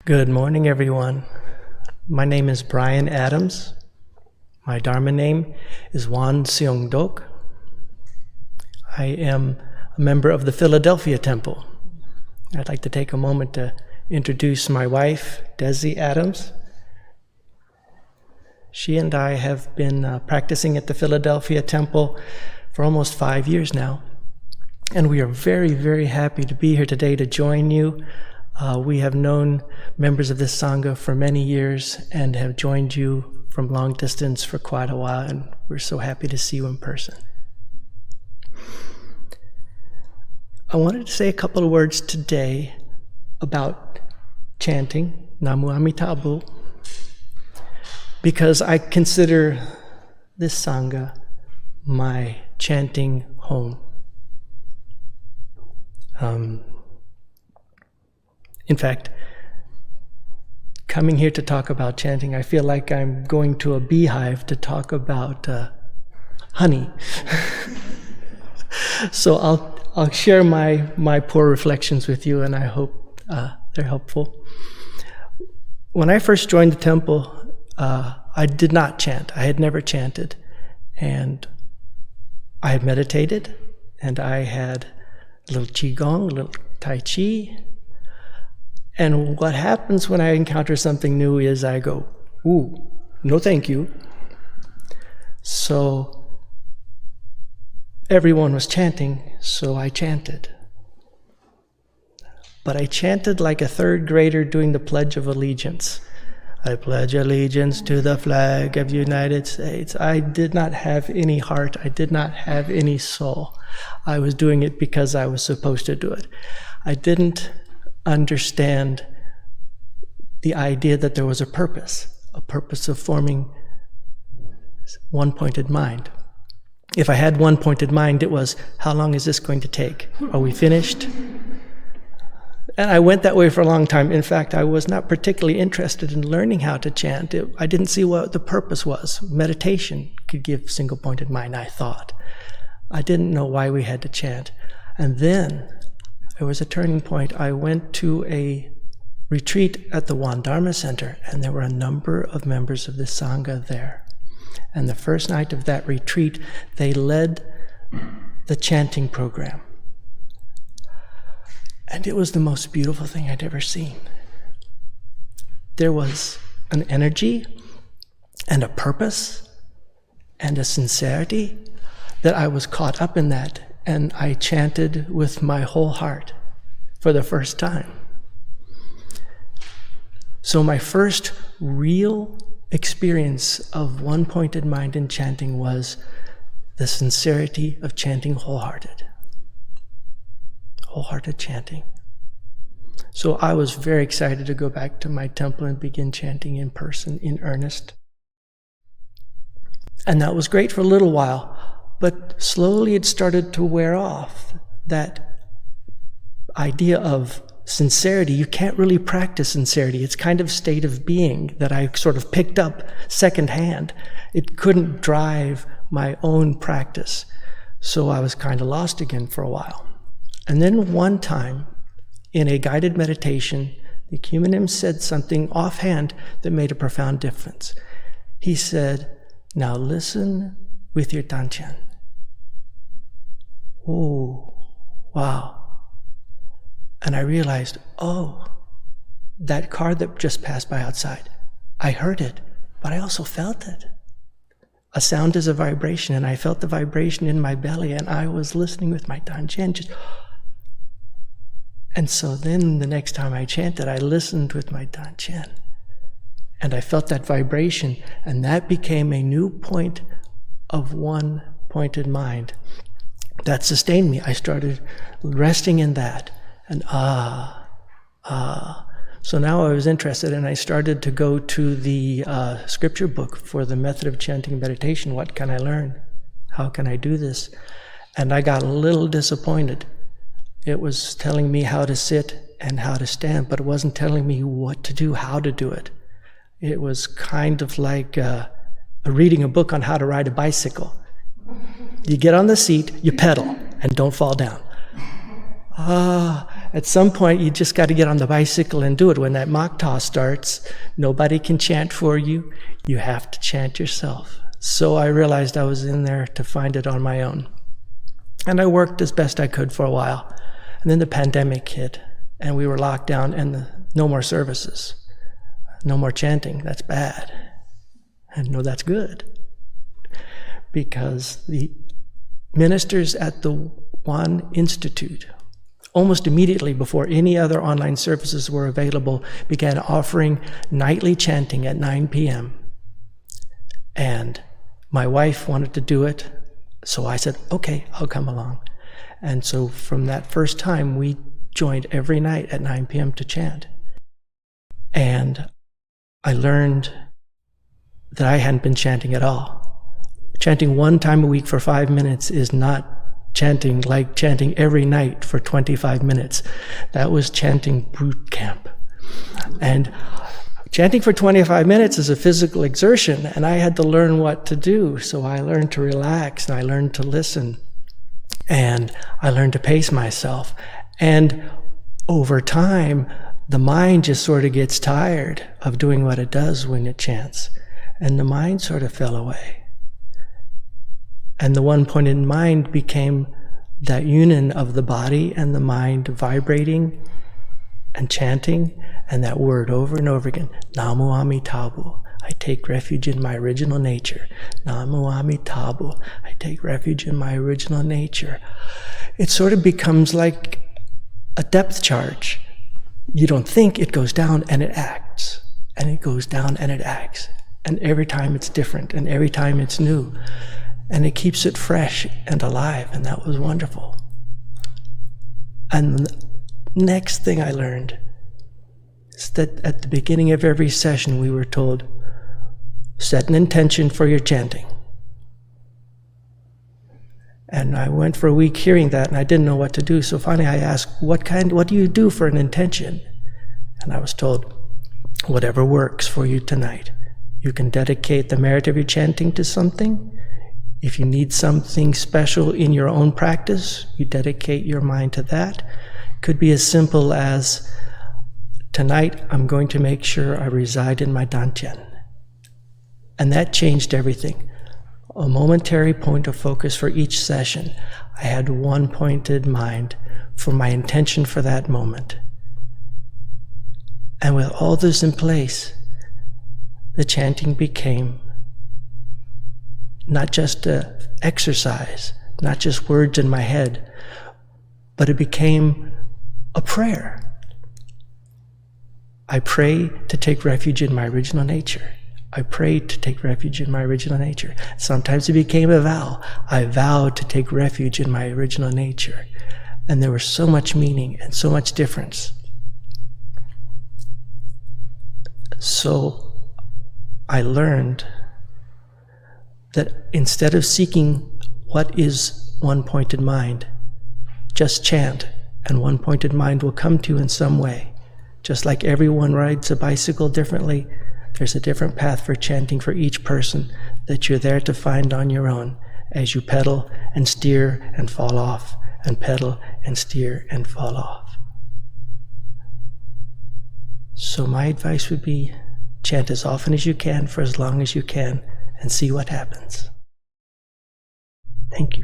Good morning, everyone. My name is Brian Adams. My Dharma name is Juan Seong Dok. I am a member of the Philadelphia Temple. I'd like to take a moment to introduce my wife, Desi Adams. She and I have been practicing at the Philadelphia Temple for almost 5 years now. And we are very, very happy to be here today to join you. We have known members of this Sangha for many years and have joined you from long distance for quite a while, and we're so happy to see you in person. I wanted to say a couple of words today about chanting Namu Amitabha, because I consider this Sangha my chanting home. In fact, coming here to talk about chanting, I feel like I'm going to a beehive to talk about honey. So I'll share my poor reflections with you, and I hope they're helpful. When I first joined the temple, I did not chant. I had never chanted. And I had meditated, and I had a little Qigong, a little Tai Chi. And what happens when I encounter something new is I go, ooh, no thank you. So everyone was chanting, so I chanted. But I chanted like a third grader doing the Pledge of Allegiance. I pledge allegiance to the flag of the United States. I did not have any heart. I did not have any soul. I was doing it because I was supposed to do it. I didn't understand the idea that there was a purpose of forming one-pointed mind. If I had one-pointed mind, it was, how long is this going to take? Are we finished? And I went that way for a long time. In fact, I was not particularly interested in learning how to chant. I didn't see what the purpose was. Meditation could give single-pointed mind, I thought. I didn't know why we had to chant. And then there was a turning point. I went to a retreat at the Won Dharma Center, and there were a number of members of the Sangha there. And the first night of that retreat, they led the chanting program. And it was the most beautiful thing I'd ever seen. There was an energy and a purpose and a sincerity that I was caught up in that. And I chanted with my whole heart for the first time. So my first real experience of one-pointed mind in chanting was the sincerity of chanting wholehearted chanting. So I was very excited to go back to my temple and begin chanting in person, in earnest. And that was great for a little while. But slowly it started to wear off, that idea of sincerity. You can't really practice sincerity. It's kind of state of being that I sort of picked up secondhand. It couldn't drive my own practice. So I was kind of lost again for a while. And then one time, in a guided meditation, the Cumanim said something offhand that made a profound difference. He said, now listen with your Danchen. Oh, wow. And I realized, oh, that car that just passed by outside, I heard it, but I also felt it. A sound is a vibration, and I felt the vibration in my belly, and I was listening with my Danchen. And so then the next time I chanted, I listened with my Danchen, and I felt that vibration, and that became a new point of one-pointed mind. That sustained me. I started resting in that, and So now I was interested, and I started to go to the scripture book for the method of chanting and meditation. What can I learn? How can I do this? And I got a little disappointed. It was telling me how to sit and how to stand, but it wasn't telling me what to do, how to do it. It was kind of like reading a book on how to ride a bicycle. You get on the seat, you pedal, and don't fall down. at some point you just got to get on the bicycle and do it. When that Makta starts, nobody can chant for you. You have to chant yourself. So I realized I was in there to find it on my own. And I worked as best I could for a while. And then the pandemic hit, and we were locked down, and no more services. No more chanting. That's bad. And no, that's good. Because the ministers at the One Institute, almost immediately before any other online services were available, began offering nightly chanting at 9 p.m. And my wife wanted to do it, so I said, okay, I'll come along. And so from that first time, we joined every night at 9 p.m. to chant. And I learned that I hadn't been chanting at all. Chanting one time a week for 5 minutes is not chanting like chanting every night for 25 minutes. That was chanting boot camp. And chanting for 25 minutes is a physical exertion, and I had to learn what to do. So I learned to relax, and I learned to listen, and I learned to pace myself. And over time, the mind just sort of gets tired of doing what it does when it chants. And the mind sort of fell away. And the one-pointed mind became that union of the body and the mind vibrating and chanting, and that word over and over again, Namu Amitabha, I take refuge in my original nature. Namu Amitabha, I take refuge in my original nature. It sort of becomes like a depth charge. You don't think, it goes down and it acts. And it goes down and it acts. And every time it's different, and every time it's new. And it keeps it fresh and alive, and that was wonderful. And the next thing I learned is that at the beginning of every session we were told, set an intention for your chanting. And I went for a week hearing that, and I didn't know what to do. So finally I asked, what do you do for an intention? And I was told, whatever works for you tonight. You can dedicate the merit of your chanting to something. If you need something special in your own practice, you dedicate your mind to that. Could be as simple as, tonight I'm going to make sure I reside in my dantian. And that changed everything. A momentary point of focus for each session. I had one pointed mind for my intention for that moment. And with all this in place, the chanting became not just an exercise, not just words in my head, but it became a prayer. I pray to take refuge in my original nature. I prayed to take refuge in my original nature. Sometimes it became a vow. I vowed to take refuge in my original nature. And there was so much meaning and so much difference. So I learned that instead of seeking what is one-pointed mind, just chant, and one-pointed mind will come to you in some way. Just like everyone rides a bicycle differently, there's a different path for chanting for each person that you're there to find on your own as you pedal and steer and fall off, and pedal and steer and fall off. So my advice would be, chant as often as you can for as long as you can, and see what happens. Thank you.